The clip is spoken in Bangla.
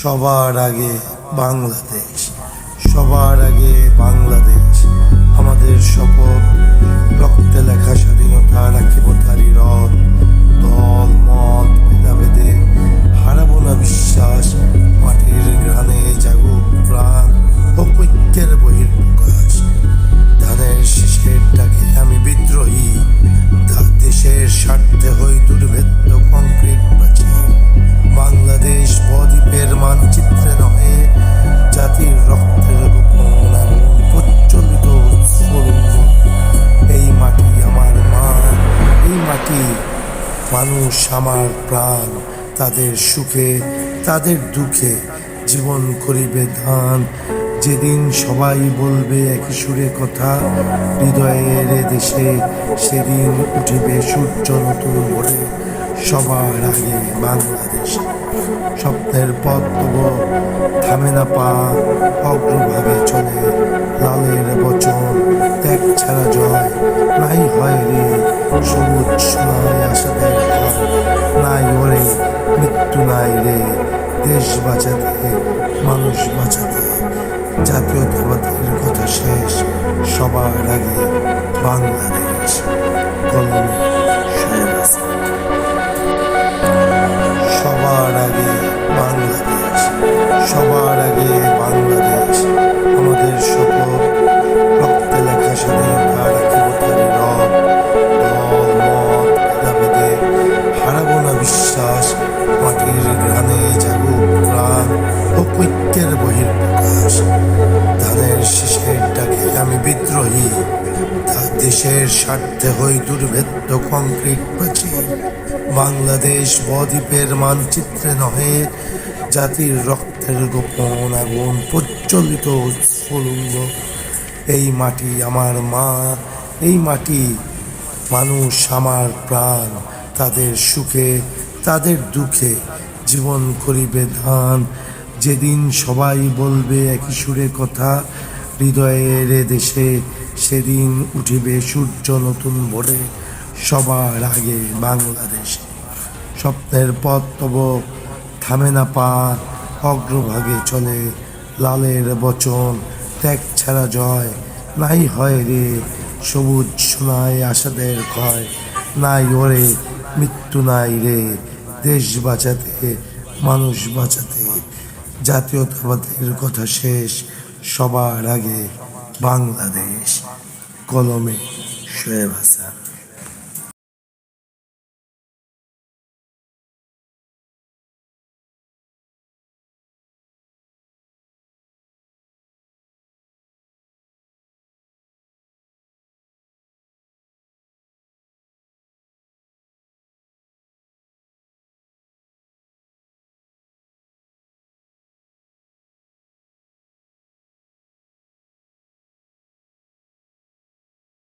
সবার আগে বাংলাদেশ, সবার আগে বাংলাদেশ। আমাদের শপথ, রক্তে লেখা স্বাধীনতা রাখিব তারি রথ। দল মত ভেদাভেদে হারাবো না বিশ্বাস, মাটির ঘ্রাণে জাগুক প্রাণ, হোক ঐক্যের বহির্প্রকাশ। ধানের শীষের ডাকে আমি বিদ্রোহী, দেশের স্বার্থে হই দুর্ভেদ্য কংক্রিট প্রাচীর। বাংলাদেশ বদ্বীপের মানচিত্রে নহে, জাতির রক্তের গোপন আগুন প্রজ্বলিত স্ফুলিঙ্গ। এই মাটি আমার মা, এই মাটি মানুষ আমার প্রাণ। তাদের সুখে তাদের দুঃখে জীবন করিবে দান। যেদিন সবাই বলবে একই সুরে কথা, হৃদয়ের দেশে সেদিন উঠিবে সূর্য নতুন ভোরে। সবার আগে বাংলাদেশ, স্বপ্নের পথ তব থামে না পা, অগ্রভাগে চলে লালের বচন। ত্যাগ ছাড়া জয় নাই হয় রে, সবুজ সোনায় আশাদের ঘর নাই ওরে। মৃত্যু নাই রে, দেশ বাঁচাতে মানুষ বাঁচাতে জাতীয়তাবাদের কথা শেষ। সবার আগে বাংলাদেশ। কলমে শোয়েব হাসান। সবার আগে বাংলাদেশ, সবার আগে বাংলাদেশ। আমাদের শপথ, রক্তে লেখা স্বাধীনতা রাখিব তারি রথ। দল মত ভেদাভেদে হারাবো না বিশ্বাস, মাটির ঘ্রাণে জাগুক প্রাণ, হোক ঐক্যের বহির্প্রকাশ। ধানের শীষের ডাকে আমি বিদ্রোহী, দেশের স্বার্থে হই দুর্ভেদ্য কংক্রিট প্রাচীর। বাংলাদেশ বদ্বীপের মানচিত্রে নহে, জাতির রক্তের গোপন আগুন প্রজ্বলিত স্ফুলিঙ্গ। এই মাটি আমার মা, এই মাটি মানুষ আমার প্রাণ। তাদের সুখে তাদের দুঃখে জীবন করিবে দান। যেদিন সবাই বলবে একই সুরে কথা, হৃদয়ের দেশে সেদিন উঠিবে সূর্য নতুন ভোরে। সবার আগে বাংলাদেশে, স্বপ্নের পথ তব থামে না পা, অগ্রভাগে চলে লালের বচন। ত্যাগ ছাড়া জয় নাই হয় রে, সবুজ সোনায় আশাদের ক্ষয় নাই ওরে। মৃত্যু নাই রে, দেশ বাঁচাতে মানুষ বাঁচাতে জাতীয়তাবাদের কথা শেষ। সবার আগে বাংলাদেশ। কলমে শোয়েব হাসান।